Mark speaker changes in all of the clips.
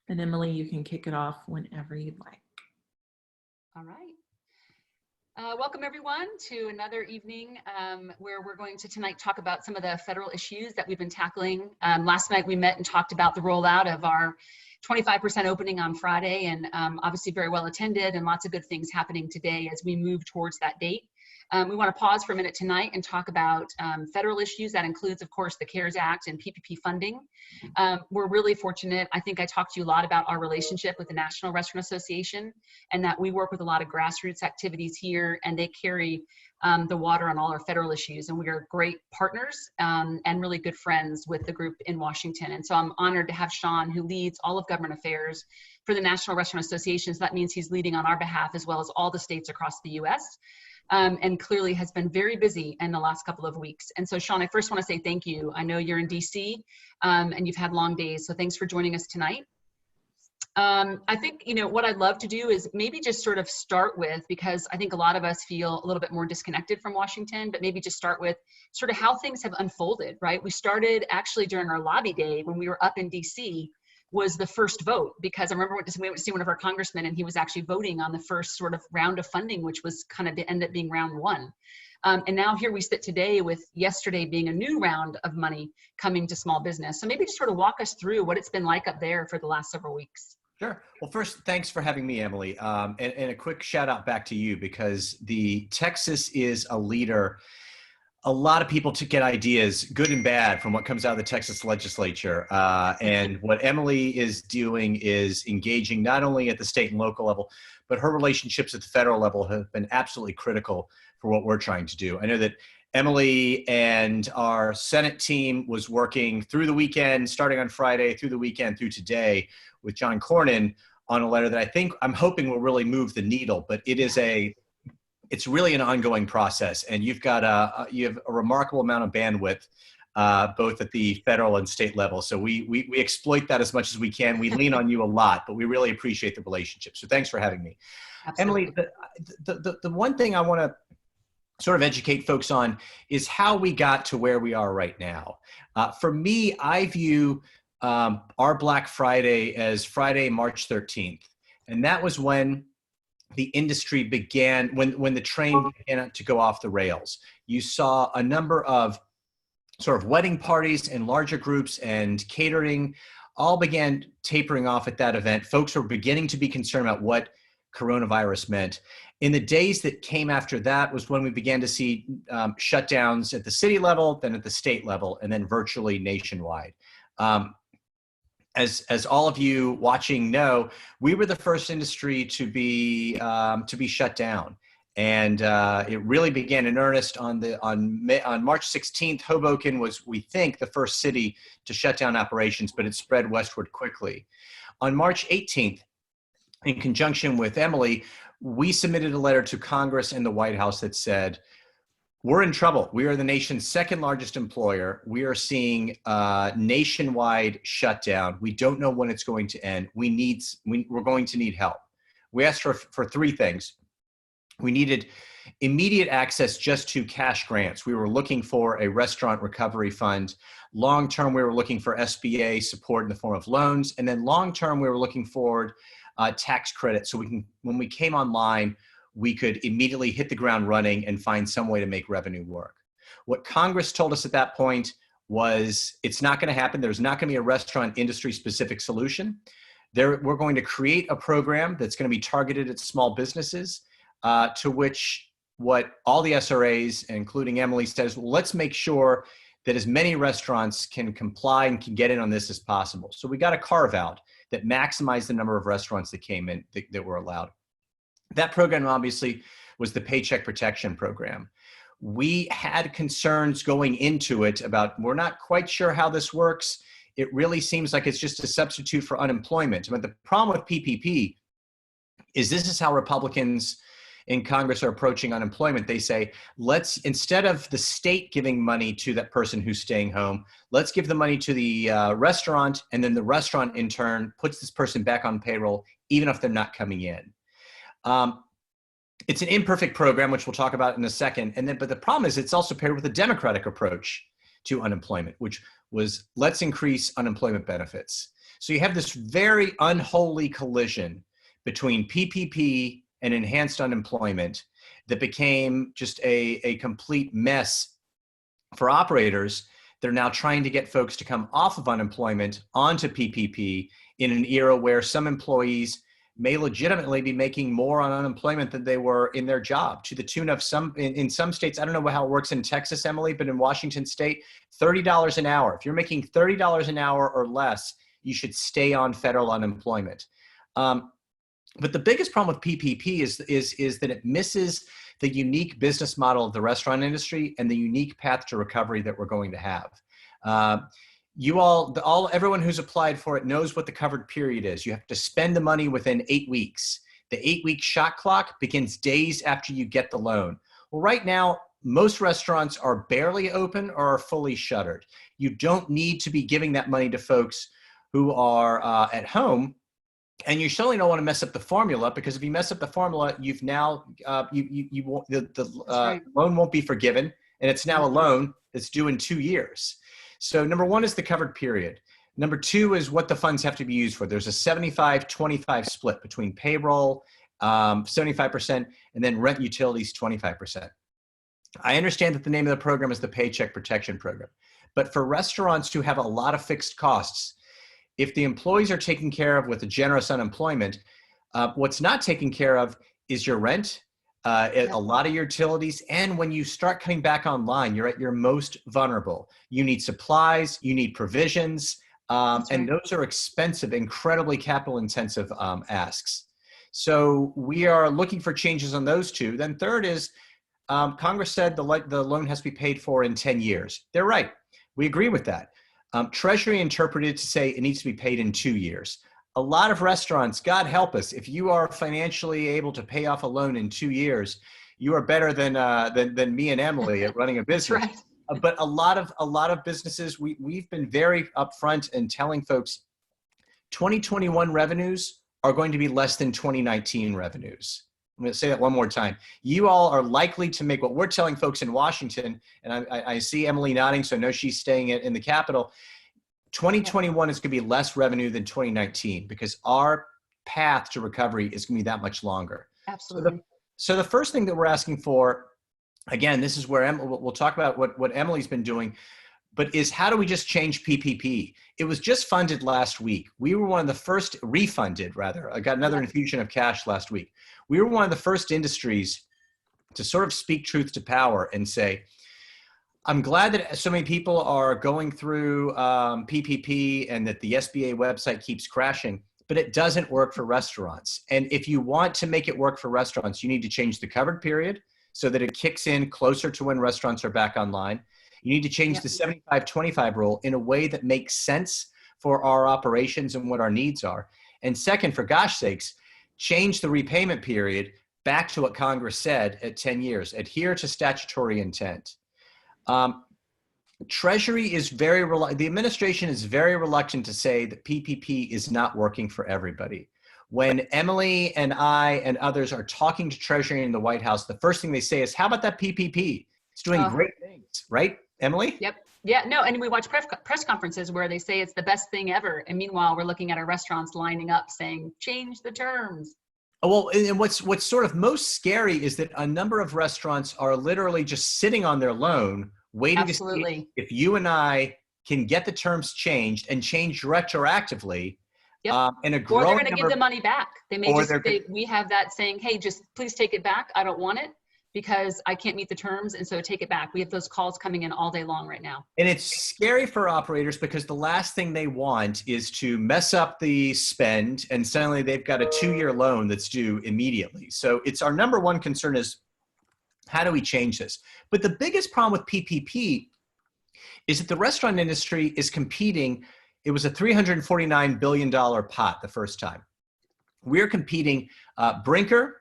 Speaker 1: And Emily, you can kick it off whenever you'd like.
Speaker 2: All right. Welcome everyone to another evening where we're going to tonight talk about some of the federal issues that we've been tackling. Last night we met and talked about the rollout of our 25% opening on Friday, and obviously very well attended and lots of good things happening today as we move towards that date. We want to pause for a minute tonight and talk about federal issues. That includes, of course, the CARES Act and PPP funding. We're really fortunate. I think I talked to you a lot about our relationship with the National Restaurant Association, and that we work with a lot of grassroots activities here, and they carry the water on all our federal issues. And we are great partners and really good friends with the group in Washington. And so I'm honored to have Sean, who leads all of government affairs for the National Restaurant Association. So that means he's leading on our behalf as well as all the states across the US. And clearly has been very busy in the last couple of weeks. And so Sean, I first want to say thank you. I know you're in DC and you've had long days, so thanks for joining us tonight. I think, what I'd love to do is maybe just sort of start with, because I think a lot of us feel a little bit more disconnected from Washington, but maybe just start with sort of how things have unfolded, right? We started actually during our lobby day when we were up in DC was the first vote, because I remember we went to see one of our congressmen and he was actually voting on the first sort of round of funding, which was kind of ended up being round one. And now here we sit today with yesterday being a new round of money coming to small business. So maybe just sort of walk us through what it's been like up there for the last several weeks.
Speaker 3: Sure. Well, first, thanks for having me, Emily. And a quick shout out back to you, because Texas is a leader. A lot of people to get ideas, good and bad, from what comes out of the Texas legislature. And what Emily is doing is engaging not only at the state and local level, but her relationships at the federal level have been absolutely critical for what we're trying to do. I know that Emily and our Senate team was working through the weekend, starting on Friday, through the weekend, through today, with John Cornyn on a letter that I'm hoping will really move the needle. But it's really an ongoing process, and you have a remarkable amount of bandwidth, both at the federal and state level. So we exploit that as much as we can. We lean on you a lot, but we really appreciate the relationship. So thanks for having me. Absolutely. Emily, the one thing I want to sort of educate folks on is how we got to where we are right now. For me, I view our Black Friday as Friday, March 13th. And that was when the industry began, when the train began to go off the rails. You saw a number of sort of wedding parties and larger groups and catering all began tapering off at that event. Folks were beginning to be concerned about what coronavirus meant. In the days that came after that was when we began to see shutdowns at the city level, then at the state level, and then virtually nationwide. As all of you watching know, we were the first industry to be shut down, and it really began in earnest on March 16th. Hoboken was, we think, the first city to shut down operations, but it spread westward quickly. On March 18th, in conjunction with Emily, we submitted a letter to Congress and the White House that said, we're in trouble. We are the nation's second largest employer. We are seeing a nationwide shutdown. We don't know when it's going to end. We're going to need help. We asked for three things. We needed immediate access just to cash grants. We were looking for a restaurant recovery fund. Long-term, we were looking for SBA support in the form of loans. And then long-term, we were looking for tax credit. So when we came online, we could immediately hit the ground running and find some way to make revenue work. What Congress told us at that point was, it's not going to happen. There's not going to be a restaurant industry specific solution. We're going to create a program that's going to be targeted at small businesses, to which what all the SRAs, including Emily, says, well, let's make sure that as many restaurants can comply and can get in on this as possible. So we got a carve out that maximized the number of restaurants that came in that were allowed. That program obviously was the Paycheck Protection Program. We had concerns going into it about, we're not quite sure how this works. It really seems like it's just a substitute for unemployment. But the problem with PPP is this is how Republicans in Congress are approaching unemployment. They say, instead of the state giving money to that person who's staying home, let's give the money to the restaurant, and then the restaurant in turn puts this person back on payroll, even if they're not coming in. It's an imperfect program, which we'll talk about in a second. But the problem is it's also paired with a Democratic approach to unemployment, which was let's increase unemployment benefits. So you have this very unholy collision between PPP and enhanced unemployment that became just a complete mess for operators. They're now trying to get folks to come off of unemployment onto PPP in an era where some employees may legitimately be making more on unemployment than they were in their job, to the tune of in some states, I don't know how it works in Texas, Emily, but in Washington state, $30 an hour. If you're making $30 an hour or less, you should stay on federal unemployment. But the biggest problem with PPP is that it misses the unique business model of the restaurant industry and the unique path to recovery that we're going to have. Everyone who's applied for it knows what the covered period is. You have to spend the money within 8 weeks. The 8-week shot clock begins days after you get the loan. Well, right now, most restaurants are barely open or are fully shuttered. You don't need to be giving that money to folks who are at home. And you certainly don't want to mess up the formula, because if you mess up the formula, you've now the loan won't be forgiven, and it's now a loan that's due in 2 years. So number one is the covered period. Number two is what the funds have to be used for. There's a 75-25 split between payroll, 75%, and then rent utilities, 25%. I understand that the name of the program is the Paycheck Protection Program, but for restaurants who have a lot of fixed costs, if the employees are taken care of with a generous unemployment, what's not taken care of is your rent, a lot of your utilities. And when you start cutting back online, you're at your most vulnerable. You need supplies, you need provisions, and those are expensive, incredibly capital intensive asks. So we are looking for changes on those two. Then third is Congress said the loan has to be paid for in 10 years. They're right. We agree with that. Treasury interpreted to say it needs to be paid in 2 years. A lot of restaurants, God help us, if you are financially able to pay off a loan in 2 years, you are better than me and Emily at running a business.
Speaker 2: Right.
Speaker 3: But a lot of businesses, we've been very upfront in telling folks 2021 revenues are going to be less than 2019 revenues. I'm going to say that one more time. You all are likely to make what we're telling folks in Washington, and I see Emily nodding, so I know she's staying in the Capitol. 2021 is going to be less revenue than 2019 because our path to recovery is going to be that much longer.
Speaker 2: Absolutely.
Speaker 3: So the first thing that we're asking for, again, this is where we'll talk about what Emily's been doing, but is how do we just change PPP? It was just funded last week. We were one of the first, refunded rather. I got another infusion of cash last week. We were one of the first industries to sort of speak truth to power and say, I'm glad that so many people are going through PPP and that the SBA website keeps crashing, but it doesn't work for restaurants. And if you want to make it work for restaurants, you need to change the covered period so that it kicks in closer to when restaurants are back online. You need to change the 75-25 rule in a way that makes sense for our operations and what our needs are. And second, for gosh sakes, change the repayment period back to what Congress said at 10 years. Adhere to statutory intent. Treasury is the administration is very reluctant to say that PPP is not working for everybody. When Emily and I and others are talking to Treasury in the White House, the first thing they say is, how about that PPP? It's doing great things, right, Emily?
Speaker 2: Yep. Yeah, no, and we watch press conferences where they say it's the best thing ever. And meanwhile, we're looking at our restaurants lining up saying, change the terms.
Speaker 3: Well, and what's sort of most scary is that a number of restaurants are literally just sitting on their loan, waiting to see if you and I can get the terms changed and changed retroactively.
Speaker 2: Yep.
Speaker 3: And
Speaker 2: or they're going to give the money back. They may we have that saying, hey, just please take it back. I don't want it because I can't meet the terms. And so take it back. We have those calls coming in all day long right now.
Speaker 3: And it's scary for operators because the last thing they want is to mess up the spend and suddenly they've got a 2-year loan that's due immediately. So it's our number one concern is how do we change this? But the biggest problem with PPP is that the restaurant industry is competing. It was a $349 billion pot the first time. We're competing, Brinker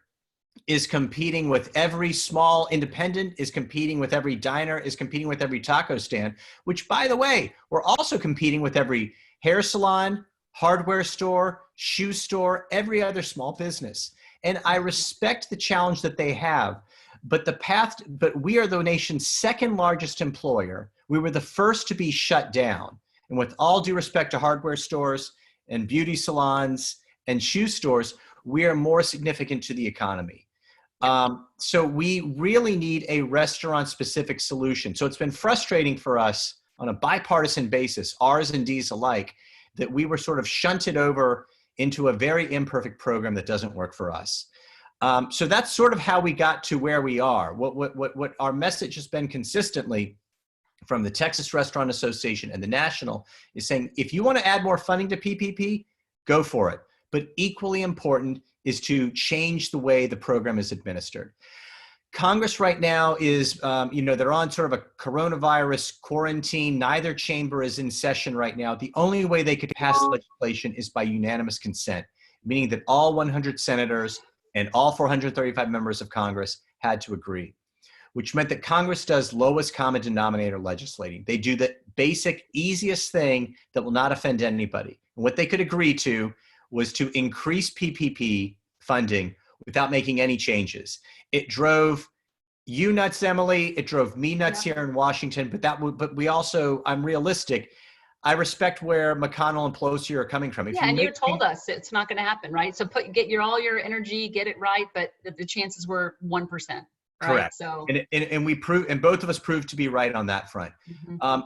Speaker 3: is competing with every small independent, is competing with every diner, is competing with every taco stand, which by the way, we're also competing with every hair salon, hardware store, shoe store, every other small business. And I respect the challenge that they have, but we are the nation's second largest employer. We were the first to be shut down. And with all due respect to hardware stores and beauty salons and shoe stores, we are more significant to the economy. So we really need a restaurant-specific solution. So it's been frustrating for us on a bipartisan basis, R's and D's alike, that we were sort of shunted over into a very imperfect program that doesn't work for us. So that's sort of how we got to where we are. What our message has been consistently from the Texas Restaurant Association and the National is saying, if you want to add more funding to PPP, go for it. But equally important is to change the way the program is administered. Congress right now is, they're on sort of a coronavirus quarantine. Neither chamber is in session right now. The only way they could pass legislation is by unanimous consent, meaning that all 100 senators and all 435 members of Congress had to agree, which meant that Congress does lowest common denominator legislating. They do the basic, easiest thing that will not offend anybody. And what they could agree to was to increase PPP funding without making any changes. It drove you nuts, Emily. It drove me nuts here in Washington. But we also, I'm realistic. I respect where McConnell and Pelosi are coming from.
Speaker 2: And you told us it's not going to happen, right? So get all your energy, get it right, but the chances were 1%. Right?
Speaker 3: Correct.
Speaker 2: So
Speaker 3: and we proved, and both of us proved to be right on that front.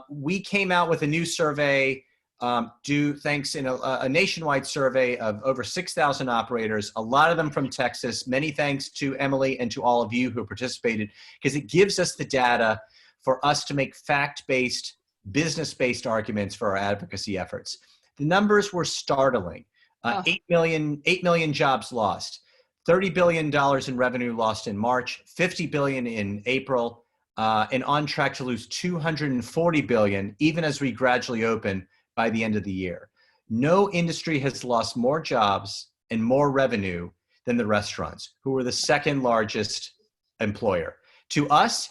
Speaker 3: We came out with a new survey. Thanks in a nationwide survey of over 6,000 operators, a lot of them from Texas. Many thanks to Emily and to all of you who participated, because it gives us the data for us to make fact-based, business-based arguments for our advocacy efforts. The numbers were startling. 8 million jobs lost, $30 billion in revenue lost in March, $50 billion in April, and on track to lose $240 billion even as we gradually open by the end of the year. No industry has lost more jobs and more revenue than the restaurants, who were the second largest employer. To us,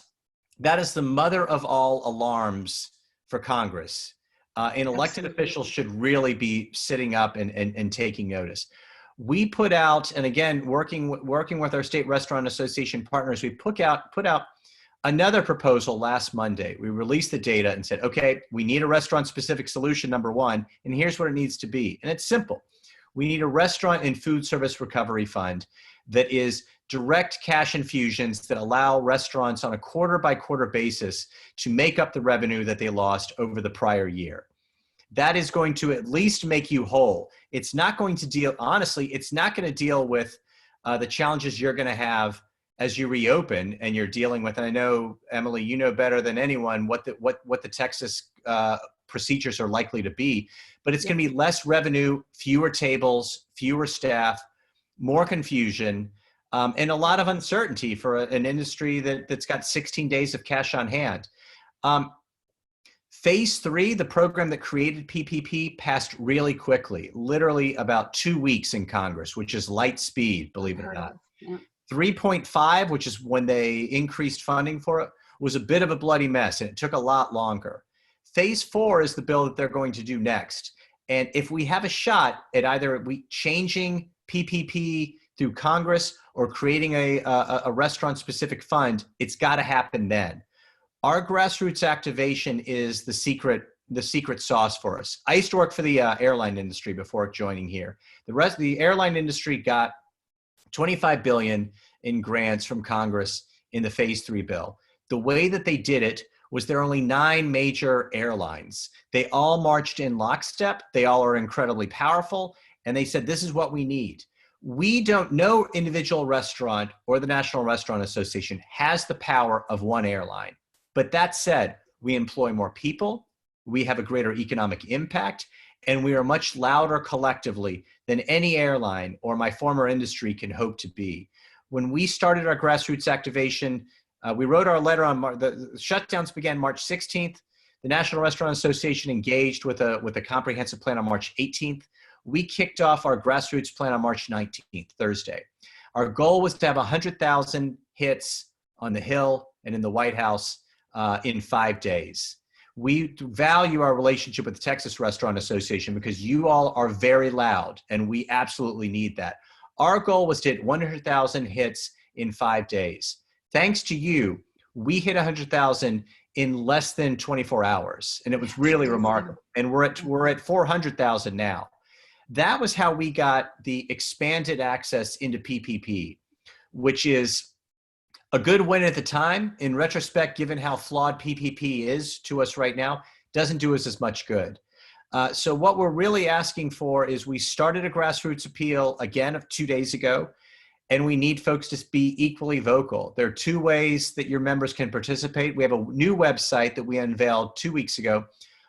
Speaker 3: that is the mother of all alarms for Congress. And elected officials should really be sitting up and taking notice. We put out, and again, working with our state restaurant association partners, we put out another proposal last Monday. We released the data and said, okay, we need a restaurant-specific solution, number one, and here's what it needs to be. And it's simple. We need a restaurant and food service recovery fund that is direct cash infusions that allow restaurants on a quarter-by-quarter basis to make up the revenue that they lost over the prior year. That is going to at least make you whole. It's not going to deal, honestly, it's not going to deal with the challenges you're going to have as you reopen and you're dealing with, and I know, Emily, you know better than anyone what the Texas procedures are likely to be, but it's going to be less revenue, fewer tables, fewer staff, more confusion, and a lot of uncertainty for an industry that's got 16 days of cash on hand. Phase 3, the program that created PPP, passed really quickly, literally about 2 weeks in Congress, which is light speed, believe it or not. 3.5, which is when they increased funding for it, was a bit of a bloody mess, and it took a lot longer. Phase 4 is the bill that they're going to do next. And if we have a shot at either changing PPP through Congress or creating a restaurant-specific fund, it's got to happen then. Our grassroots activation is the secret sauce for us. I used to work for the airline industry before joining here. The airline industry got $25 billion in grants from Congress in the Phase 3 bill. The way that they did it was there are only 9 major airlines. They all marched in lockstep. They all are incredibly powerful. And they said, this is what we need. We don't know individual restaurant or the National Restaurant Association has the power of one airline. But that said, we employ more people. We have a greater economic impact. And we are much louder collectively than any airline or my former industry can hope to be. When we started our grassroots activation, we wrote our letter on the shutdowns began March 16th. The National Restaurant Association engaged with a comprehensive plan on March 18th. We kicked off our grassroots plan on March 19th, Thursday. Our goal was to have 100,000 hits on the Hill and in the White House in 5 days. We value our relationship with the Texas Restaurant Association because you all are very loud, and we absolutely need that. Our goal was to hit 100,000 hits in 5 days. Thanks to you, we hit 100,000 in less than 24 hours. And it was really remarkable. And we're at 400,000 now. That was how we got the expanded access into PPP, which is a good win at the time. In retrospect, given how flawed PPP is to us right now, doesn't do us as much good. So what we're really asking for is we started a grassroots appeal again of 2 days ago, and we need folks to be equally vocal. There are 2 ways that your members can participate. We have a new website that we unveiled 2 weeks ago,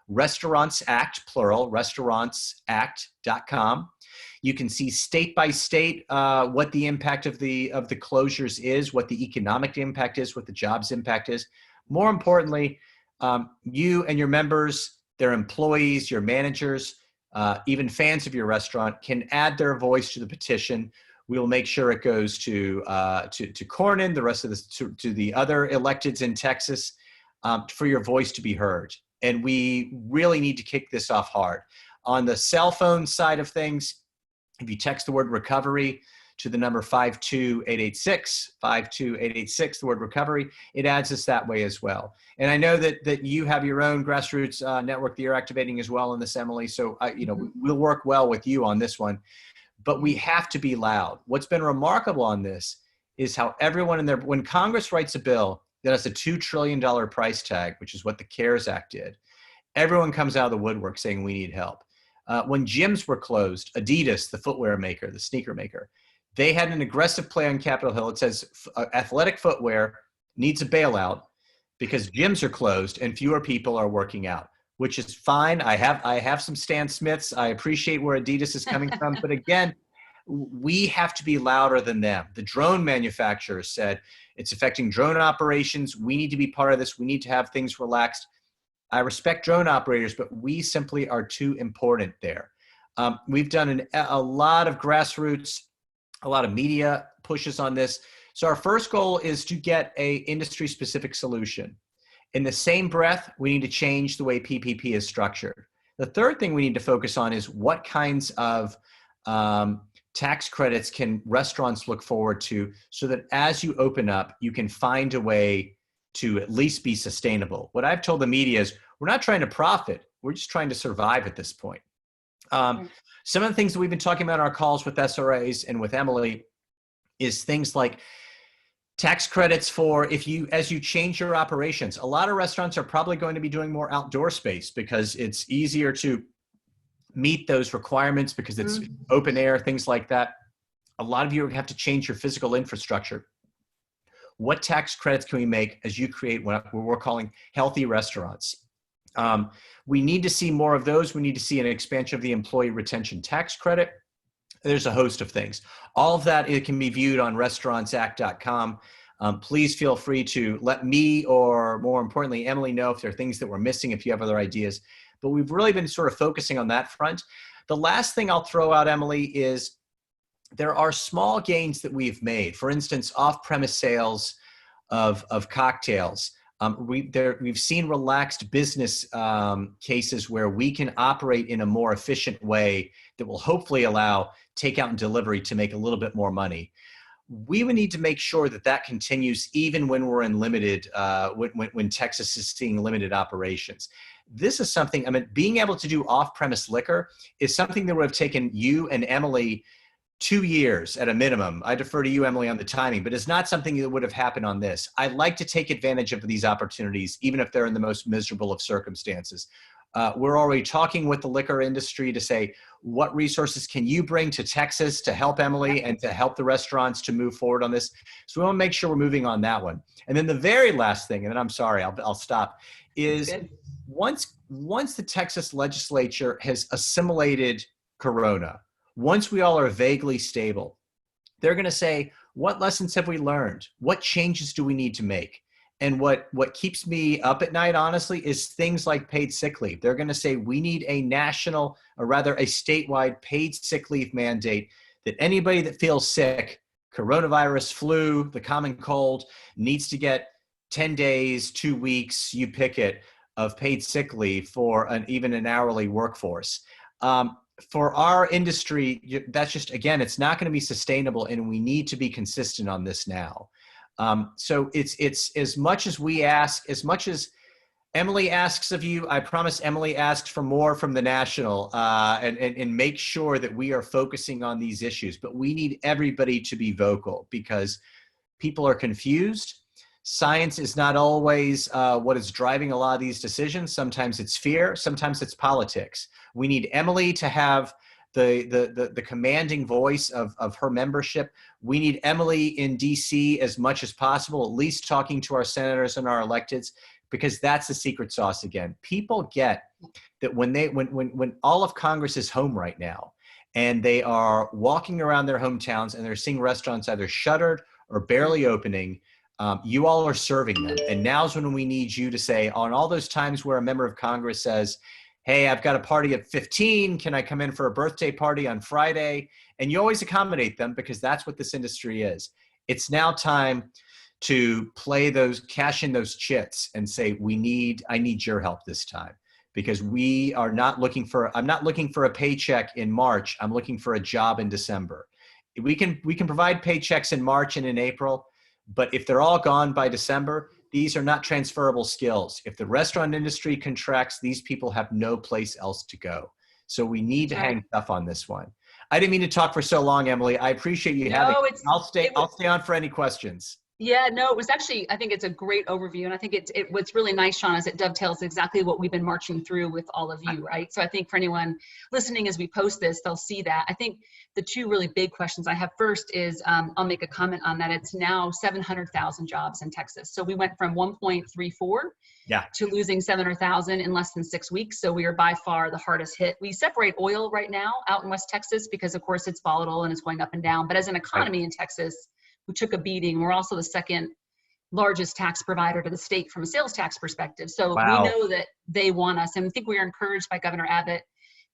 Speaker 3: Restaurants Act, plural, restaurantsact.com. You can see state by state what the impact of the closures is, what the economic impact is, what the jobs impact is. More importantly, you and your members, their employees, your managers, even fans of your restaurant can add their voice to the petition. We will make sure it goes to Cornyn, the rest of this, to the other electeds in Texas, for your voice to be heard. And we really need to kick this off hard. On the cell phone side of things, if you text the word recovery to the number 52886, the word recovery, it adds us that way as well. And I know that you have your own grassroots network that you're activating as well in this, Emily. So we'll work well with you on this one. But we have to be loud. What's been remarkable on this is how everyone in there, when Congress writes a bill that has a $2 trillion price tag, which is what the CARES Act did, everyone comes out of the woodwork saying we need help. When gyms were closed, Adidas, the footwear maker, the sneaker maker, they had an aggressive play on Capitol Hill. It says athletic footwear needs a bailout because gyms are closed and fewer people are working out, which is fine. I have some Stan Smiths. I appreciate where Adidas is coming from. But again, we have to be louder than them. The drone manufacturers said it's affecting drone operations. We need to be part of this. We need to have things relaxed. I respect drone operators, but we simply are too important there. We've done a lot of grassroots, a lot of media pushes on this. So our first goal is to get a industry-specific solution. In the same breath, we need to change the way PPP is structured. The third thing we need to focus on is what kinds of tax credits can restaurants look forward to so that as you open up, you can find a way to at least be sustainable. What I've told the media is we're not trying to profit. We're just trying to survive at this point. Some of the things that we've been talking about in our calls with SRAs and with Emily is things like tax credits for as you change your operations. A lot of restaurants are probably going to be doing more outdoor space because it's easier to meet those requirements because it's open air, things like that. A lot of you have to change your physical infrastructure. What tax credits can we make as you create what we're calling healthy restaurants? We need to see more of those. We need to see an expansion of the employee retention tax credit. There's a host of things. All of that, it can be viewed on restaurantsact.com. Please feel free to let me, or more importantly, Emily, know if there are things that we're missing, if you have other ideas. But we've really been sort of focusing on that front. The last thing I'll throw out, Emily, is there are small gains that we've made. For instance, off-premise sales of cocktails. We've seen relaxed business cases where we can operate in a more efficient way that will hopefully allow takeout and delivery to make a little bit more money. We would need to make sure that that continues even when we're in limited, when Texas is seeing limited operations. This is something, I mean, being able to do off-premise liquor is something that would have taken you and Emily 2 years at a minimum. I defer to you, Emily, on the timing, but it's not something that would have happened on this. I like to take advantage of these opportunities, even if they're in the most miserable of circumstances. We're already talking with the liquor industry to say, what resources can you bring to Texas to help Emily and to help the restaurants to move forward on this? So we want to make sure we're moving on that one. And then the very last thing, and then I'm sorry, I'll stop, is once the Texas legislature has assimilated Corona, once we all are vaguely stable, they're going to say, what lessons have we learned? What changes do we need to make? And what keeps me up at night, honestly, is things like paid sick leave. They're going to say we need a national, or rather a statewide paid sick leave mandate that anybody that feels sick, coronavirus, flu, the common cold, needs to get 10 days, 2 weeks, you pick it, of paid sick leave for even an hourly workforce. For our industry, that's just, again, it's not going to be sustainable, and we need to be consistent on this now. So it's as much as we ask, as much as Emily asks of you, I promise Emily asks for more from the national, and make sure that we are focusing on these issues. But we need everybody to be vocal because people are confused. Science is not always what is driving a lot of these decisions. Sometimes it's fear, sometimes it's politics. We need Emily to have the commanding voice of her membership. We need Emily in DC as much as possible, at least talking to our senators and our electeds, because that's the secret sauce again. People get that when all of Congress is home right now and they are walking around their hometowns and they're seeing restaurants either shuttered or barely opening, you all are serving them. And now's when we need you to say, on all those times where a member of Congress says, hey, I've got a party at 15, can I come in for a birthday party on Friday? And you always accommodate them because that's what this industry is. It's now time to cash in those chits and say, I need your help this time, because I'm not looking for a paycheck in March. I'm looking for a job in December. We can provide paychecks in March and in April, but if they're all gone by December, these are not transferable skills. If the restaurant industry contracts, these people have no place else to go. So we need to hang tough on this one. I didn't mean to talk for so long, Emily. I appreciate you having me. I'll stay on for any questions.
Speaker 2: Yeah, no, it was actually, I think it's a great overview. And I think what's really nice, Sean, is it dovetails exactly what we've been marching through with all of you, right? So I think for anyone listening as we post this, they'll see that. I think the two really big questions I have first is, I'll make a comment on that. It's now 700,000 jobs in Texas. So we went from 1.34 to losing 700,000 in less than 6 weeks. So we are by far the hardest hit. We separate oil right now out in West Texas because of course it's volatile and it's going up and down. But as an economy in Texas, we took a beating. We're also the second largest tax provider to the state from a sales tax perspective. So we know that they want us. And I think we are encouraged by Governor Abbott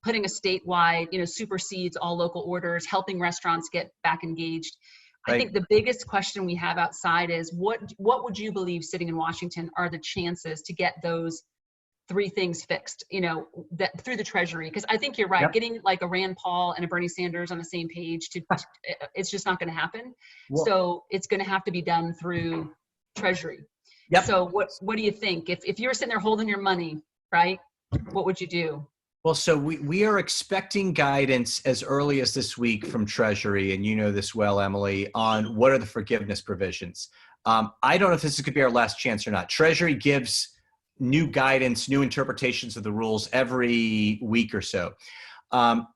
Speaker 2: putting a statewide, supersedes all local orders, helping restaurants get back engaged. I think the biggest question we have outside is what would you believe sitting in Washington are the chances to get those three things fixed, that through the Treasury? Because I think you're right. Getting like a Rand Paul and a Bernie Sanders on the same page, it's just not going to happen. So it's going to have to be done through Treasury. So what do you think? If you're sitting there holding your money, right, what would you do?
Speaker 3: Well, so we are expecting guidance as early as this week from Treasury, and you know this well, Emily, on what are the forgiveness provisions. I don't know if this could be our last chance or not. Treasury gives new guidance, new interpretations of the rules every week or so.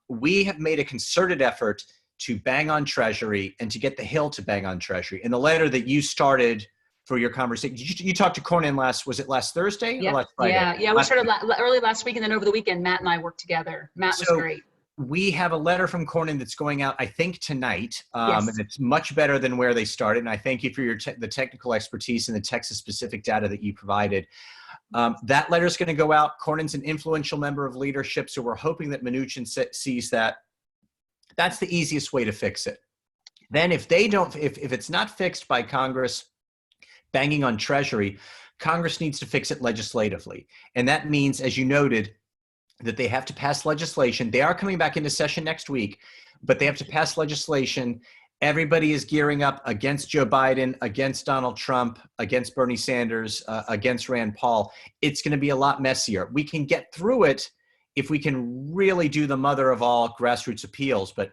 Speaker 3: We have made a concerted effort to bang on Treasury and to get the Hill to bang on Treasury. In the letter that you started for your conversation, you talked to Cornyn was it last Thursday or last Friday?
Speaker 2: Yeah. We started early last week, and then over the weekend, Matt and I worked together. Matt was great.
Speaker 3: We have a letter from Cornyn that's going out, I think, tonight, and it's much better than where they started. And I thank you for the technical expertise and the Texas-specific data that you provided. That letter is going to go out. Cornyn's an influential member of leadership, so we're hoping that Mnuchin sees that. That's the easiest way to fix it. Then if it's not fixed by Congress banging on Treasury, Congress needs to fix it legislatively. And that means, as you noted, that they have to pass legislation. They are coming back into session next week, but they have to pass legislation. Everybody is gearing up against Joe Biden, against Donald Trump, against Bernie Sanders, against Rand Paul. It's going to be a lot messier. We can get through it if we can really do the mother of all grassroots appeals, but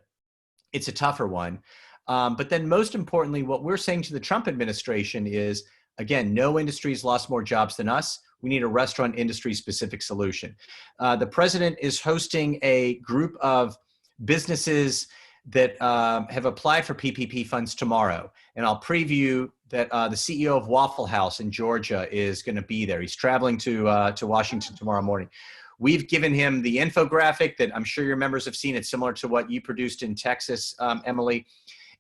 Speaker 3: it's a tougher one. But then most importantly, what we're saying to the Trump administration is, again, no industry has lost more jobs than us. We need a restaurant industry specific solution. The president is hosting a group of businesses that have applied for PPP funds tomorrow. And I'll preview that the CEO of Waffle House in Georgia is going to be there. He's traveling to Washington tomorrow morning. We've given him the infographic that I'm sure your members have seen. It's similar to what you produced in Texas, Emily.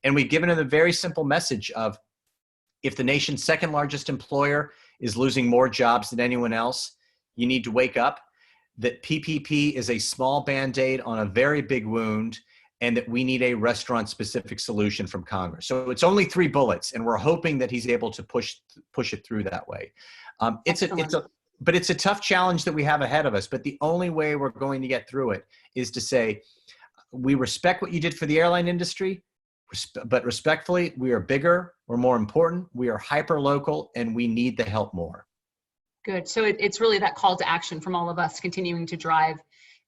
Speaker 3: And we've given him a very simple message of, if the nation's second largest employer is losing more jobs than anyone else, you need to wake up, that PPP is a small Band-Aid on a very big wound, and that we need a restaurant-specific solution from Congress. So it's only 3 bullets, and we're hoping that he's able to push it through that way. But it's a tough challenge that we have ahead of us. But the only way we're going to get through it is to say, we respect what you did for the airline industry, but respectfully, we are bigger, we're more important, we are hyper-local, and we need the help more.
Speaker 2: Good. So it's really that call to action from all of us continuing to drive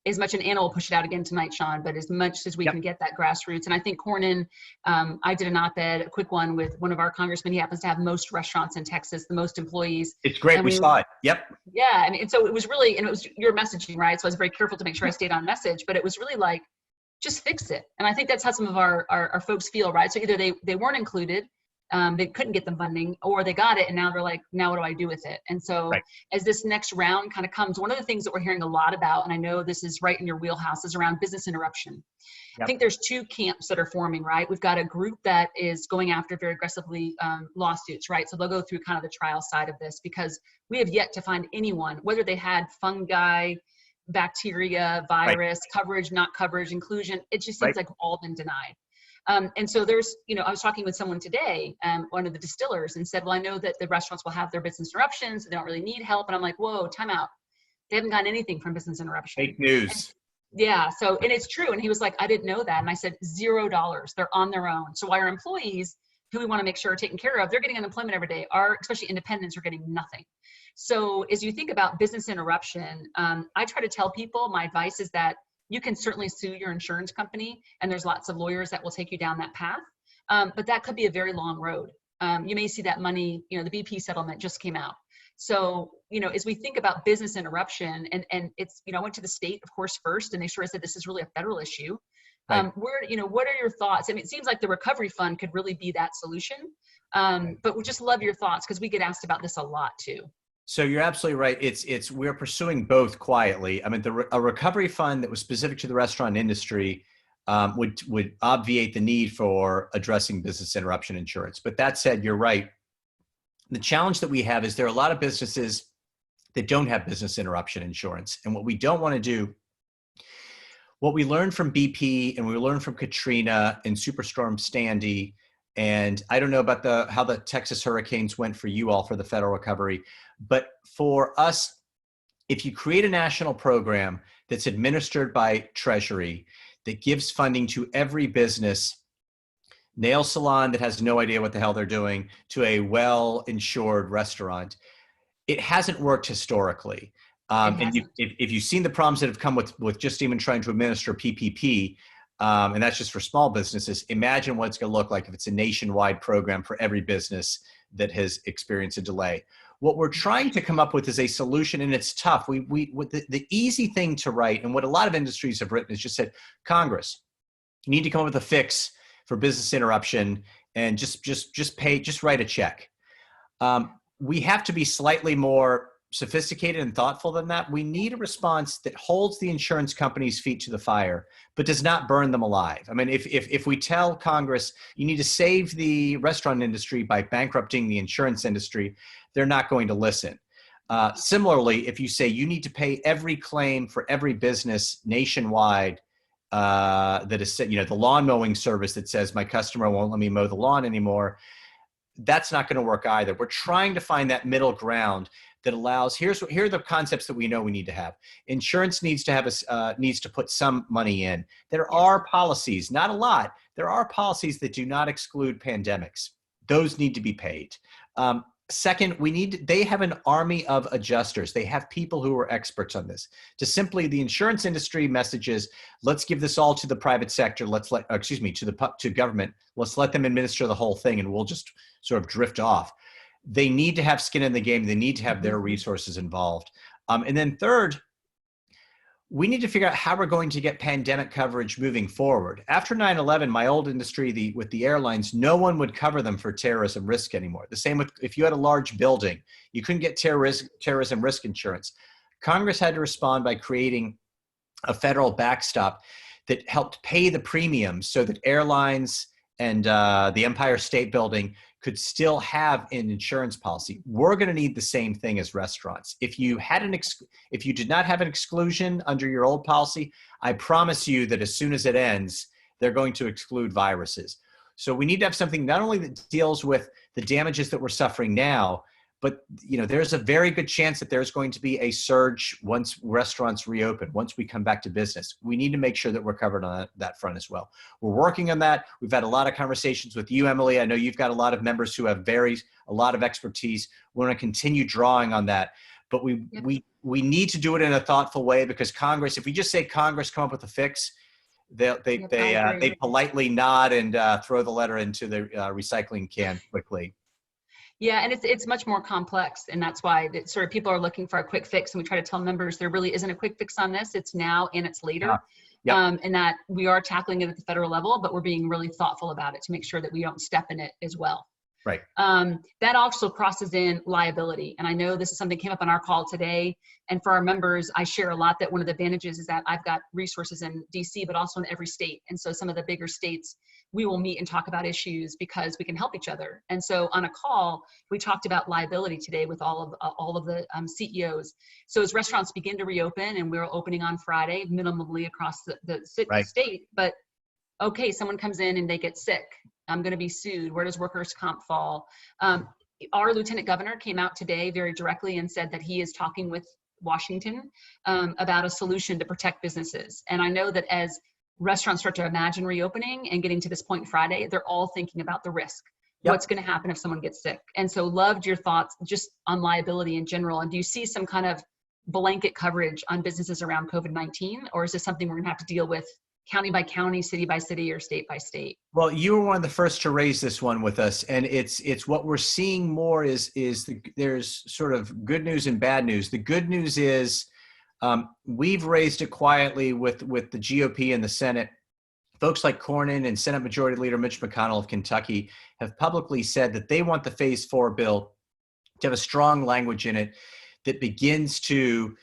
Speaker 2: as much, and Anna will push it out again tonight, Sean, but as much as we
Speaker 3: Yep.
Speaker 2: can get that grassroots. And I think Cornyn, I did an op-ed, a quick one with one of our congressmen. He happens to have most restaurants in Texas, the most employees.
Speaker 3: It's great.
Speaker 2: And
Speaker 3: We saw it. Yep.
Speaker 2: Yeah. And so it was really, and it was your messaging, right? So I was very careful to make sure I stayed on message, but it was really like, just fix it. And I think that's how some of our folks feel, right? So either they weren't included, they couldn't get the funding, or they got it and now they're like, now what do I do with it? And so
Speaker 3: Right.
Speaker 2: as this next round kind of comes, one of the things that we're hearing a lot about, and I know this is right in your wheelhouse, is around business interruption.
Speaker 3: Yep.
Speaker 2: I think there's two camps that are forming, right? We've got a group that is going after very aggressively lawsuits, right? So they'll go through kind of the trial side of this, because we have yet to find anyone, whether they had fungi, bacteria, virus, coverage, not coverage, inclusion, it just seems
Speaker 3: Right.
Speaker 2: like all been denied. And so there's, I was talking with someone today, one of the distillers, and said, well, I know that the restaurants will have their business interruptions. They don't really need help. And I'm like, whoa, time out. They haven't gotten anything from business interruption.
Speaker 3: Fake news.
Speaker 2: Yeah. So, and it's true. And he was like, I didn't know that. And I said, $0. They're on their own. So our employees, who we want to make sure are taken care of, they're getting unemployment every day. Especially independents, are getting nothing. So as you think about business interruption, I try to tell people, my advice is that you can certainly sue your insurance company, and there's lots of lawyers that will take you down that path. But that could be a very long road. You may see that money, the BP settlement just came out. So, as we think about business interruption, and it's, I went to the state, of course, first, and they sort of said this is really a federal issue.
Speaker 3: Right.
Speaker 2: What are your thoughts? I mean, it seems like the recovery fund could really be that solution. But we just love your thoughts, because we get asked about this a lot too.
Speaker 3: So you're absolutely right. We're pursuing both quietly. I mean, a recovery fund that was specific to the restaurant industry would obviate the need for addressing business interruption insurance. But that said, you're right. The challenge that we have is there are a lot of businesses that don't have business interruption insurance. And what we don't want to do, what we learned from BP and we learned from Katrina and Superstorm Sandy, and I don't know about how the Texas hurricanes went for you all for the federal recovery, but for us, if you create a national program that's administered by Treasury, that gives funding to every business, nail salon that has no idea what the hell they're doing, to a well-insured restaurant, it hasn't worked historically. And if you've seen the problems that have come with just even trying to administer PPP, and that's just for small businesses, imagine what it's going to look like if it's a nationwide program for every business that has experienced a delay. What we're trying to come up with is a solution, and it's tough. The easy thing to write, and what a lot of industries have written, is just said, Congress, you need to come up with a fix for business interruption, and just write a check. We have to be slightly more sophisticated and thoughtful than that. We need a response that holds the insurance companies' feet to the fire, but does not burn them alive. I mean, if we tell Congress, you need to save the restaurant industry by bankrupting the insurance industry, they're not going to listen. Similarly, if you say you need to pay every claim for every business nationwide, that is, the lawn mowing service that says my customer won't let me mow the lawn anymore, that's not going to work either. We're trying to find that middle ground that allows, here are the concepts that we know we need to have. Insurance needs to put some money in. There are policies, not a lot. There are policies that do not exclude pandemics. Those need to be paid. Second, they have an army of adjusters. They have people who are experts on this. The insurance industry messages, let's give this all to the private sector. To government. Let's let them administer the whole thing, and we'll just sort of drift off. They need to have skin in the game. They need to have their resources involved. And then third, we need to figure out how we're going to get pandemic coverage moving forward. After 9/11, my old industry, with the airlines, no one would cover them for terrorism risk anymore. The same with if you had a large building, you couldn't get terrorism risk insurance. Congress had to respond by creating a federal backstop that helped pay the premiums so that airlines and the Empire State Building could still have an insurance policy. We're going to need the same thing as restaurants. If you did not have an exclusion under your old policy, I promise you that as soon as it ends, they're going to exclude viruses. So we need to have something not only that deals with the damages that we're suffering now, but there's a very good chance that there's going to be a surge once restaurants reopen, once we come back to business. We need to make sure that we're covered on that front as well. We're working on that. We've had a lot of conversations with you, Emily. I know you've got a lot of members who have a lot of expertise. We want to continue drawing on that. but we need to do it in a thoughtful way, because Congress, if we just say Congress come up with a fix, they politely nod and throw the letter into the recycling can quickly.
Speaker 2: Yeah, and it's much more complex, and that's why sort of people are looking for a quick fix, and we try to tell members there really isn't a quick fix on this. It's now and it's later, and that we are tackling it at the federal level, but we're being really thoughtful about it to make sure that we don't step in it as well.
Speaker 3: Right.
Speaker 2: That also crosses in liability, and I know this is something that came up on our call today. And for our members, I share a lot that one of the advantages is that I've got resources in DC, but also in every state. And so some of the bigger states, we will meet and talk about issues because we can help each other. And so on a call, we talked about liability today with all of the CEOs. So as restaurants begin to reopen, and we're opening on Friday, minimally across the state, but okay, someone comes in and they get sick. I'm going to be sued. Where does workers' comp fall? Our lieutenant governor came out today very directly and said that he is talking with Washington about a solution to protect businesses. And I know that as restaurants start to imagine reopening and getting to this point Friday, they're all thinking about the risk. Yep. What's going to happen if someone gets sick? And so loved your thoughts just on liability in general. And do you see some kind of blanket coverage on businesses around COVID-19? Or is this something we're going to have to deal with county by county, city by city, or state by state?
Speaker 3: Well, you were one of the first to raise this one with us, and it's what we're seeing more is there's sort of good news and bad news. The good news is we've raised it quietly with the GOP and the Senate. Folks like Cornyn and Senate Majority Leader Mitch McConnell of Kentucky have publicly said that they want the Phase 4 bill to have a strong language in it that begins to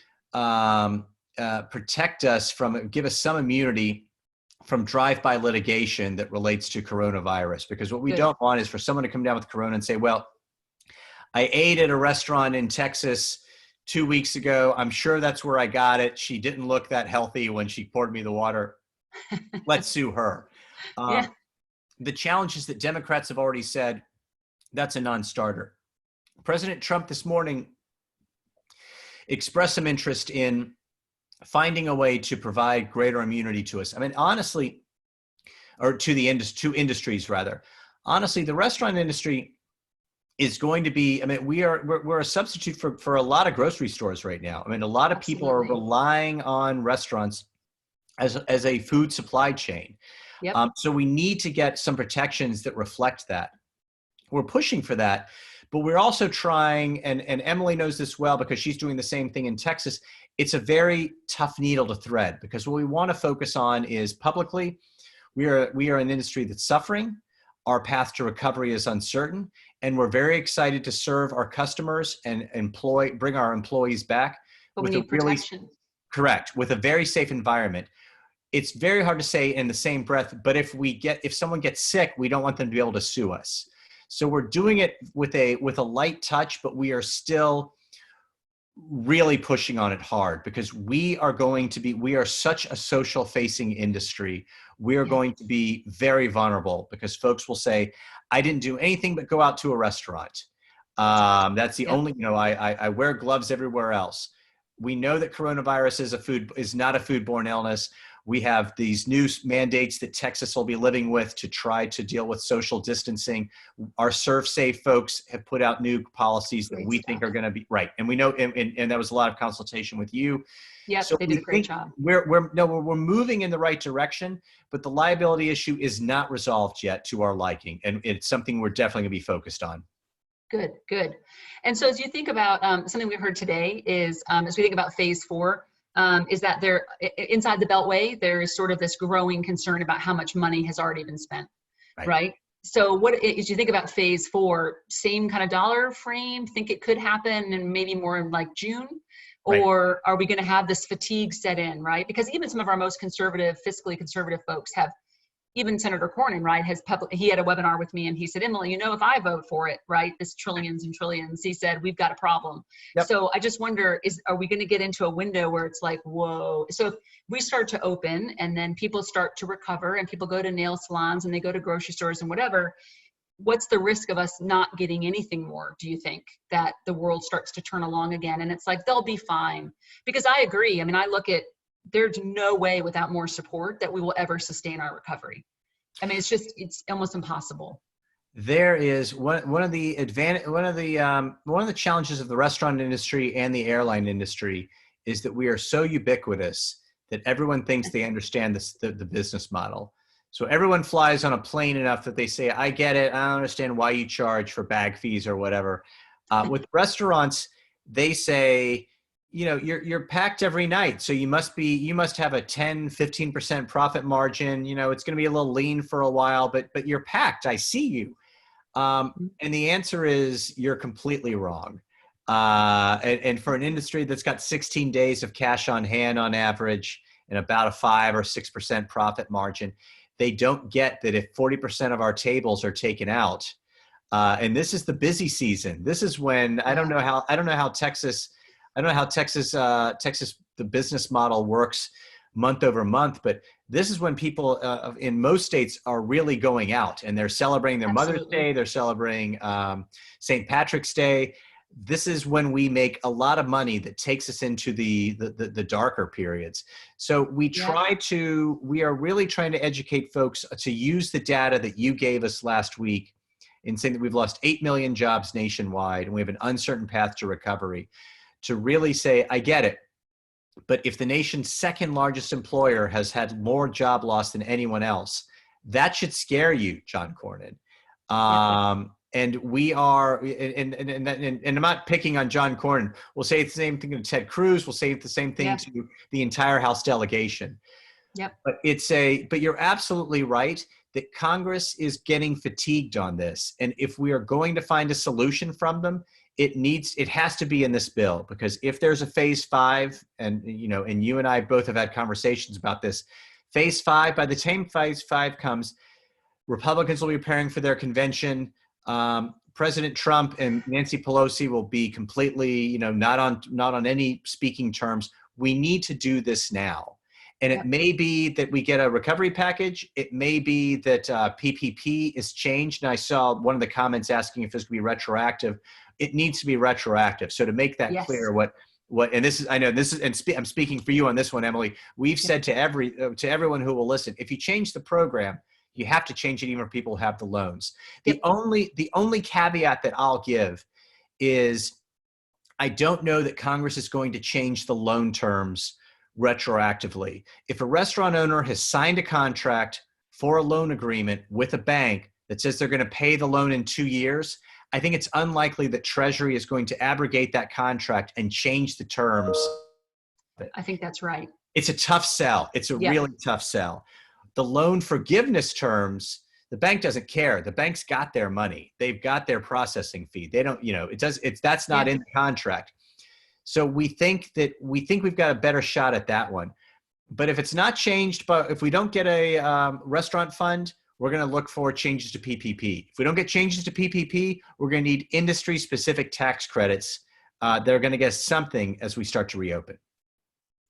Speaker 3: protect us give us some immunity from drive-by litigation that relates to coronavirus. Because what we don't want is for someone to come down with corona and say, well, I ate at a restaurant in Texas 2 weeks ago. I'm sure that's where I got it. She didn't look that healthy when she poured me the water. Let's sue her. The challenge is that Democrats have already said that's a non-starter. President Trump this morning expressed some interest in finding a way to provide greater immunity to us. I mean, honestly, or to industries rather. Honestly, the restaurant industry is going to be, I mean, we're a substitute for a lot of grocery stores right now. I mean, a lot of people are relying on restaurants as a food supply chain. Yep. So we need to get some protections that reflect that. We're pushing for that, but we're also trying, and Emily knows this well because she's doing the same thing in Texas. It's a very tough needle to thread, because what we want to focus on is publicly, we are an industry that's suffering. Our path to recovery is uncertain, and we're very excited to serve our customers and bring our employees back.
Speaker 2: But we need protection.
Speaker 3: Correct, with a very safe environment. It's very hard to say in the same breath, but if someone gets sick, we don't want them to be able to sue us. So we're doing it with a light touch, but we are still really pushing on it hard, because we are such a social facing industry. We are going to be very vulnerable, because folks will say, I didn't do anything but go out to a restaurant. That's the only, I wear gloves everywhere else. We know that coronavirus is not a foodborne illness. We have these new mandates that Texas will be living with to try to deal with social distancing. Our Serve Safe folks have put out new policies that we think are going to be right. And we know, and that was a lot of consultation with you.
Speaker 2: Yes, so they did a great job.
Speaker 3: We're moving in the right direction, but the liability issue is not resolved yet to our liking. And it's something we're definitely going to be focused on.
Speaker 2: Good, good. And so as you think about something we heard today is, as we think about Phase 4, is that there inside the Beltway, there is sort of this growing concern about how much money has already been spent, right? So as you think about Phase 4, same kind of dollar frame, think it could happen and maybe more in like June? Or are we going to have this fatigue set in, right? Because even some of our most conservative, fiscally conservative folks have, even Senator Cornyn, right, he had a webinar with me and he said, Emily, if I vote for it, right, this trillions and trillions, he said, we've got a problem. Yep. So I just wonder, are we going to get into a window where it's like, whoa. So if we start to open and then people start to recover and people go to nail salons and they go to grocery stores and whatever, what's the risk of us not getting anything more, do you think, that the world starts to turn along again? And it's like, they'll be fine. Because I agree. I mean, I look at, there's no way without more support that we will ever sustain our recovery. I mean, it's almost impossible.
Speaker 3: There is one of the one of the challenges of the restaurant industry and the airline industry is that we are so ubiquitous that everyone thinks they understand the business model. So everyone flies on a plane enough that they say, I get it. I don't understand why you charge for bag fees or whatever. With restaurants, they say, you know, you're packed every night. So you must have a 10-15% profit margin. You know, it's going to be a little lean for a while, but you're packed. I see you. And the answer is you're completely wrong. And for an industry that's got 16 days of cash on hand on average and about a 5 or 6% profit margin, they don't get that if 40% of our tables are taken out, and this is the busy season. This is when I don't know how Texas, the business model works month over month, but this is when people in most states are really going out and they're celebrating their Mother's Day, they're celebrating St. Patrick's Day. This is when we make a lot of money that takes us into the darker periods. So we are really trying to educate folks to use the data that you gave us last week in saying that we've lost 8 million jobs nationwide and we have an uncertain path to recovery, to really say, I get it. But if the nation's second largest employer has had more job loss than anyone else, that should scare you, John Cornyn. And we are, and I'm not picking on John Cornyn. We'll say the same thing to Ted Cruz. We'll say the same thing to the entire House delegation. Yep. But you're absolutely right that Congress is getting fatigued on this. And if we are going to find a solution from them, it has to be in this bill, because if there's a phase 5, and you and I both have had conversations about this, phase 5, by the time phase 5 comes, Republicans will be preparing for their convention. President Trump and Nancy Pelosi will be completely, not on any speaking terms. We need to do this now. And it may be that we get a recovery package. It may be that PPP is changed. And I saw one of the comments asking if this could be retroactive. It needs to be retroactive. So to make that clear, I'm speaking for you on this one, Emily. We've said to everyone who will listen, if you change the program, you have to change it even if people have the loans. The only caveat that I'll give is I don't know that Congress is going to change the loan terms retroactively. If a restaurant owner has signed a contract for a loan agreement with a bank that says they're going to pay the loan in 2 years, I think it's unlikely that Treasury is going to abrogate that contract and change the terms.
Speaker 2: I think that's right.
Speaker 3: It's a tough sell. It's a really tough sell. The loan forgiveness terms, the bank doesn't care. The bank's got their money. They've got their processing fee. They don't, that's not in the contract. So we think we've got a better shot at that one. But if it's not changed, but if we don't get a restaurant fund, we're going to look for changes to PPP. If we don't get changes to PPP, we're going to need industry-specific tax credits that are going to get something as we start to reopen.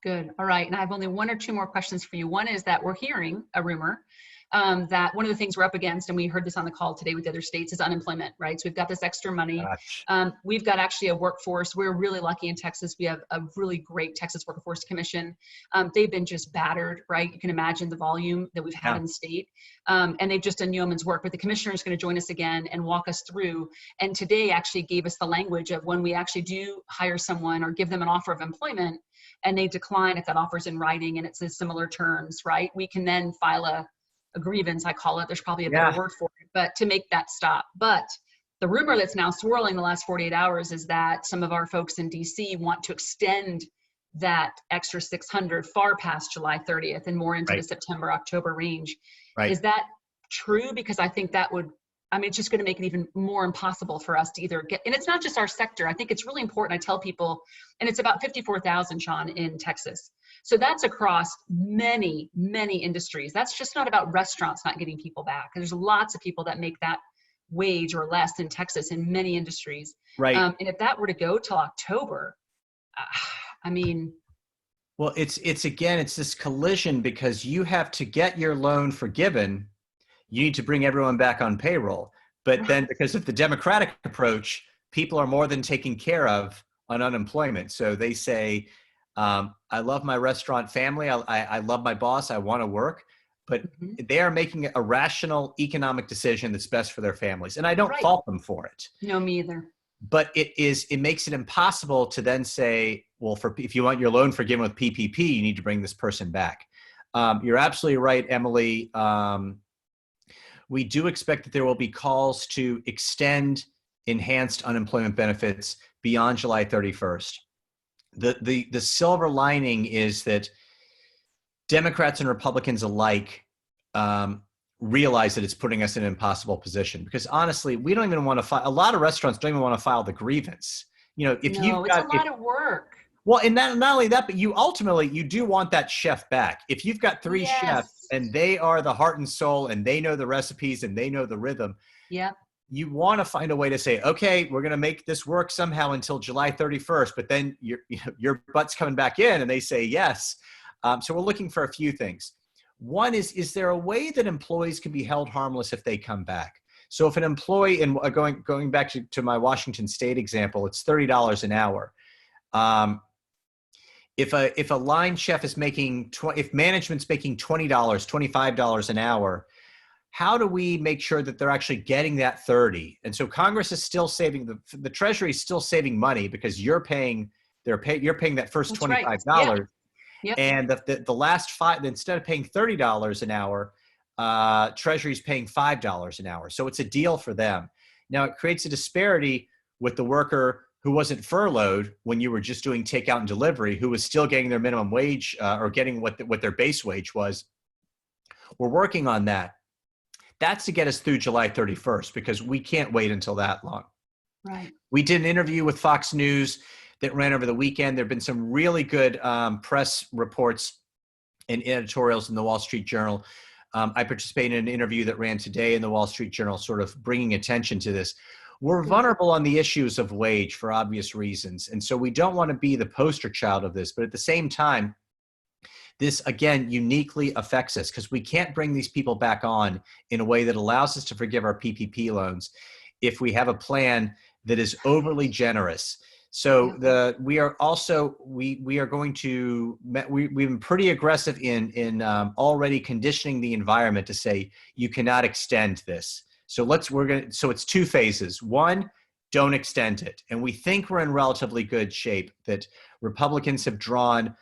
Speaker 2: Good. All right. And I have only 1 or 2 more questions for you. One is that we're hearing a rumor that one of the things we're up against, and we heard this on the call today with the other states, is unemployment, right? So we've got this extra money. We've got actually a workforce. We're really lucky in Texas. We have a really great Texas Workforce Commission. They've been just battered, right? You can imagine the volume that we've had in the state. And they've just done yeoman's work. But the commissioner is going to join us again and walk us through. And today actually gave us the language of when we actually do hire someone or give them an offer of employment and they decline if that offer's in writing and it says similar terms, right? We can then file a grievance, I call it. There's probably a better word for it, but to make that stop. But the rumor that's now swirling the last 48 hours is that some of our folks in DC want to extend that extra 600 far past July 30th and more into the September, October range. Is that true? Because I think that would, it's just going to make it even more impossible for us to either get, and it's not just our sector. I think it's really important. I tell people, and it's about 54,000, Sean, in Texas. So that's across many, many industries. That's just not about restaurants not getting people back. There's lots of people that make that wage or less in Texas in many industries. Right. And if that were to go till October,
Speaker 3: Well, it's this collision because you have to get your loan forgiven. You need to bring everyone back on payroll. But then because of the Democratic approach, people are more than taken care of on unemployment. So they say, I love my restaurant family. I love my boss. I want to work. but
Speaker 2: Mhm.
Speaker 3: they are making a rational economic decision that's best for their families. And I don't
Speaker 2: Right.
Speaker 3: fault them for it.
Speaker 2: No, me either.
Speaker 3: But it makes it impossible to then say, well, if you want your loan forgiven with PPP, you need to bring this person back. You're absolutely right, Emily. We do expect that there will be calls to extend enhanced unemployment benefits beyond July 31st. The silver lining is that Democrats and Republicans alike realize that it's putting us in an impossible position, because honestly, we don't even want to file. A lot of restaurants don't even want to file the grievance. If you've
Speaker 2: It's a
Speaker 3: got,
Speaker 2: lot of work.
Speaker 3: well, and not only that, but you do want that chef back. If you've got three chefs and they are the heart and soul and they know the recipes and they know the rhythm,
Speaker 2: Yeah.
Speaker 3: you want to find a way to say, okay, we're going to make this work somehow until July 31st, but then your butt's coming back in and they say yes. So we're looking for a few things. One is there a way that employees can be held harmless if they come back? So if an employee, and going back to my Washington State example, it's $30 an hour. If a line chef is making, if management's making $20, $25 an hour, how do we make sure that they're actually getting that 30? And so Congress is still saving, the Treasury is still saving money because you're paying that first
Speaker 2: That's right.
Speaker 3: $25.
Speaker 2: Yep.
Speaker 3: And the last five, instead of paying $30 an hour, Treasury's paying $5 an hour. So it's a deal for them. Now it creates a disparity with the worker who wasn't furloughed when you were just doing takeout and delivery, who was still getting their minimum wage or getting what their base wage was. We're working on that. That's to get us through July 31st, because we can't wait until that long.
Speaker 2: Right.
Speaker 3: We did an interview with Fox News that ran over the weekend. There have been some really good press reports and editorials in the Wall Street Journal. I participated in an interview that ran today in the Wall Street Journal, sort of bringing attention to this. We're vulnerable on the issues of wage for obvious reasons. And so we don't want to be the poster child of this. But at the same time, this, again, uniquely affects us because we can't bring these people back on in a way that allows us to forgive our PPP loans if we have a plan that is overly generous. So we are going to, we've been pretty aggressive in already conditioning the environment to say, you cannot extend this. So it's two phases. One, don't extend it. And we think we're in relatively good shape, that Republicans have drawn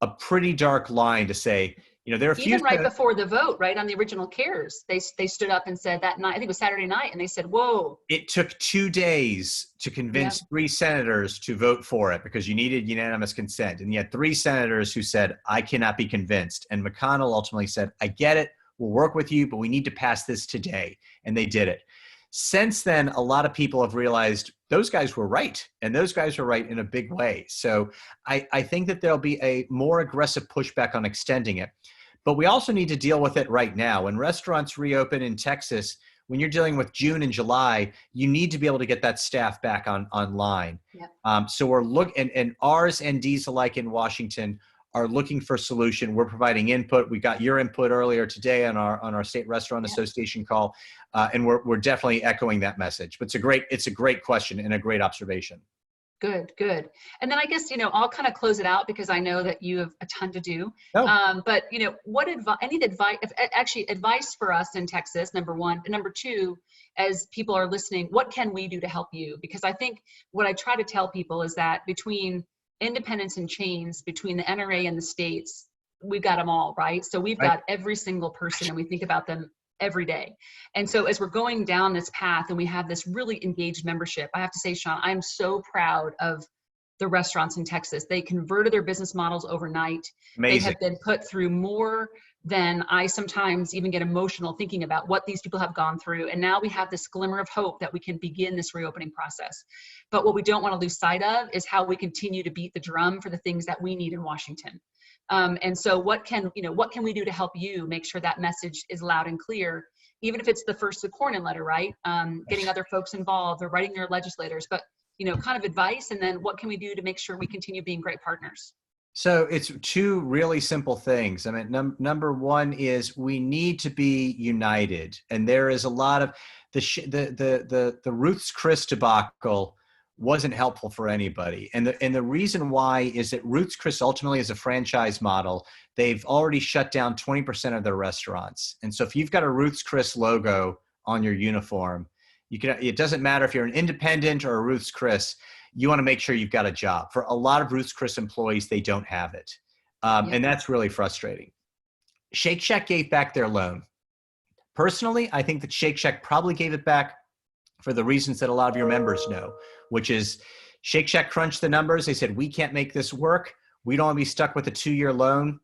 Speaker 3: a pretty dark line to say, there are a few.
Speaker 2: Even right before the vote, right, on the original CARES, they stood up and said that night, I think it was Saturday night, and they said, whoa.
Speaker 3: It took 2 days to convince 3 senators to vote for it because you needed unanimous consent. And you had 3 senators who said, I cannot be convinced. And McConnell ultimately said, I get it. We'll work with you, but we need to pass this today. And they did it. Since then, a lot of people have realized those guys were right, and those guys were right in a big way. So I think that there'll be a more aggressive pushback on extending it. But we also need to deal with it right now. When restaurants reopen in Texas, when you're dealing with June and July, you need to be able to get that staff back online. Yep. So we're and ours and D's alike in Washington are looking for a solution. We're providing input. We got your input earlier today on our State Restaurant Association call, and we're definitely echoing that message. But it's a great question and a great observation.
Speaker 2: Good. And then I guess, I'll kind of close it out because I know that you have a ton to do.
Speaker 3: Oh.
Speaker 2: But, what advice for us in Texas, number one. And number two, as people are listening, what can we do to help you? Because I think what I try to tell people is that between independents and chains, between the NRA and the states, we've got them all, right? So we've got every single person, and we think about them every day. And so as we're going down this path and we have this really engaged membership, I have to say, Sean, I'm so proud of the restaurants in Texas. They converted their business models overnight.
Speaker 3: Amazing.
Speaker 2: They have been put through more than I sometimes even get emotional thinking about what these people have gone through. And now we have this glimmer of hope that we can begin this reopening process. But what we don't want to lose sight of is how we continue to beat the drum for the things that we need in Washington. And so what can we do to help you make sure that message is loud and clear, even if it's the first Cornyn letter, right? Getting other folks involved or writing their legislators, but, kind of advice. And then what can we do to make sure we continue being great partners?
Speaker 3: So it's 2 really simple things. I mean, number one is we need to be united. And there is a lot of the Ruth's Chris debacle wasn't helpful for anybody. And the reason why is that Ruth's Chris ultimately is a franchise model. They've already shut down 20% of their restaurants. And so if you've got a Ruth's Chris logo on your uniform, it doesn't matter if you're an independent or a Ruth's Chris, you want to make sure you've got a job. For a lot of Ruth's Chris employees, they don't have it. And that's really frustrating. Shake Shack gave back their loan. Personally, I think that Shake Shack probably gave it back for the reasons that a lot of your members know, which is Shake Shack crunched the numbers. They said, we can't make this work. We don't want to be stuck with a 2-year loan.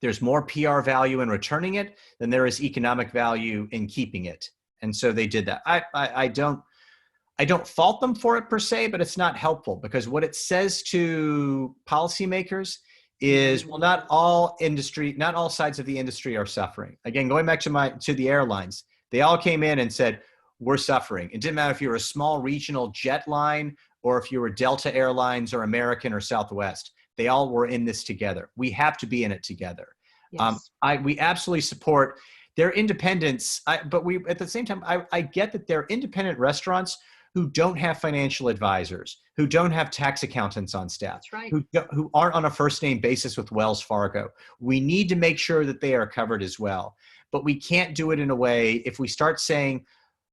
Speaker 3: There's more PR value in returning it than there is economic value in keeping it. And so they did that. I don't fault them for it per se, but it's not helpful because what it says to policymakers is, well, not all sides of the industry are suffering. Again, going back to the airlines, they all came in and said, we're suffering. It didn't matter if you were a small regional jet line or if you were Delta Airlines or American or Southwest. They all were in this together. We have to be in it together.
Speaker 2: Yes.
Speaker 3: We absolutely support their independence, but we at the same time, I get that they're independent restaurants who don't have financial advisors, who don't have tax accountants on staff,
Speaker 2: That's right.
Speaker 3: who aren't on a first name basis with Wells Fargo. We need to make sure that they are covered as well. But we can't do it in a way, if we start saying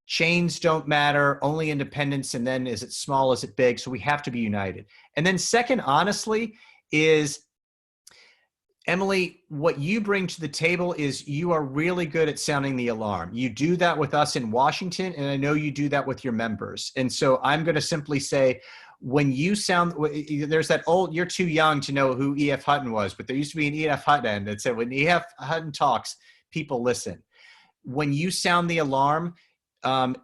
Speaker 3: chains don't matter, only independents, and then is it small, is it big? So we have to be united. And then second, honestly, is Emily, what you bring to the table is you are really good at sounding the alarm. You do that with us in Washington, and I know you do that with your members. And so I'm going to simply say, when you sound, there's that old, you're too young to know who E.F. Hutton was, but there used to be an E.F. Hutton that said, when E.F. Hutton talks, people listen. When you sound the alarm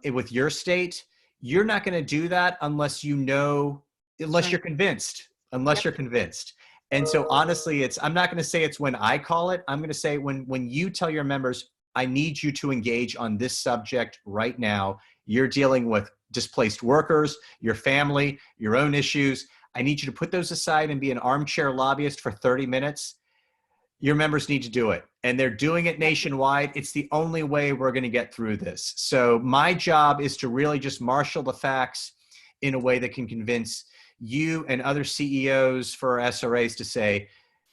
Speaker 3: with your state, you're not going to do that unless you're convinced, you're convinced. And so honestly, I'm not going to say it's when I call it. I'm going to say when you tell your members, I need you to engage on this subject right now. You're dealing with displaced workers, your family, your own issues. I need you to put those aside and be an armchair lobbyist for 30 minutes. Your members need to do it. And they're doing it nationwide. It's the only way we're going to get through this. So my job is to really just marshal the facts in a way that can convince you and other CEOs for SRAs to say,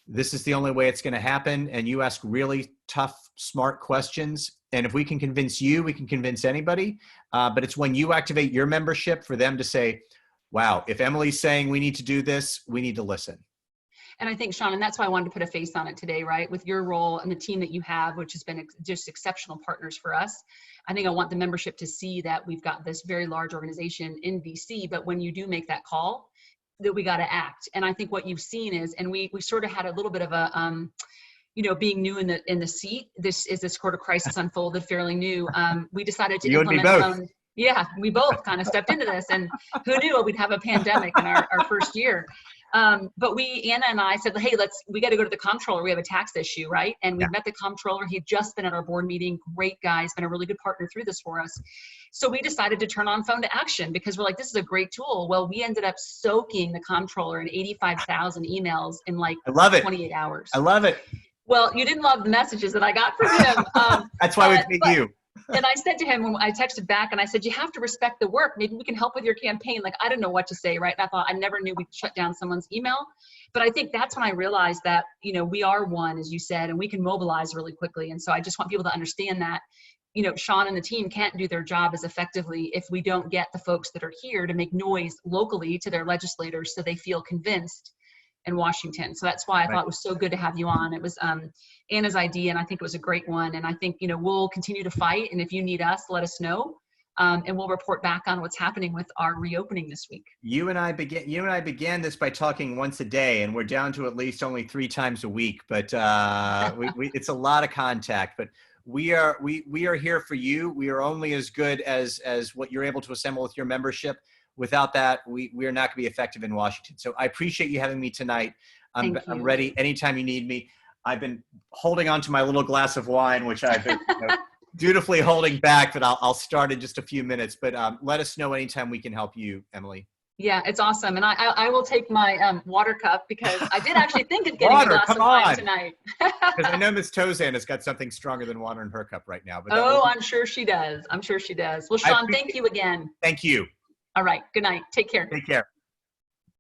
Speaker 3: this is the only way it's going to happen. And you ask really tough, smart questions. And if we can convince you, we can convince anybody. But it's when you activate your membership for them to say, wow, if Emily's saying we need to do this, we need to listen.
Speaker 2: And I think, Sean, and that's why I wanted to put a face on it today, right? With your role and the team that you have, which has been just exceptional partners for us. I think I want the membership to see that we've got this very large organization in DC, but when you do make that call, that we got to act. And I think what you've seen is, and we sort of had a little bit of a, being new in the seat, this sort of crisis unfolded fairly new. We decided to implement phone. Yeah, we both kind of stepped into this, and who knew we'd have a pandemic in our first year. But Anna and I said, hey, we got to go to the comptroller. We have a tax issue, right? And we met the comptroller. He'd just been at our board meeting. Great guy. He's been a really good partner through this for us. So we decided to turn on phone to action because we're like, this is a great tool. Well, we ended up soaking the comptroller in 85,000 emails in like 28 hours.
Speaker 3: I love it.
Speaker 2: Well, you didn't love the messages that I got from him.
Speaker 3: That's why we picked you.
Speaker 2: And I said to him, when I texted back and I said, you have to respect the work. Maybe we can help with your campaign. Like, I didn't know what to say, right? And I thought, I never knew we'd shut down someone's email. But I think that's when I realized that, we are one, as you said, and we can mobilize really quickly. And so I just want people to understand that, Sean and the team can't do their job as effectively if we don't get the folks that are here to make noise locally to their legislators so they feel convinced in Washington. So that's why I thought it was so good to have you on. It was Anna's idea, and I think it was a great one. And I think, we'll continue to fight. And if you need us, let us know. And we'll report back on what's happening with our reopening this week. You and I
Speaker 3: began this by talking once a day, and we're down to at least only 3 times a week. But it's a lot of contact. But we are here for you. We are only as good as what you're able to assemble with your membership. Without that, we are not going to be effective in Washington. So I appreciate you having me tonight. I'm ready anytime you need me. I've been holding on to my little glass of wine, which I've been dutifully holding back, but I'll start in just a few minutes. But let us know anytime we can help you, Emily. Yeah, it's awesome. And I will take my water cup because I did actually think of getting a glass of wine tonight. Because I know Ms. Tozan has got something stronger than water in her cup right now. But I'm sure she does. Well, Sean, thank you again. Thank you.
Speaker 2: All right. Good night. Take care.
Speaker 3: Take care.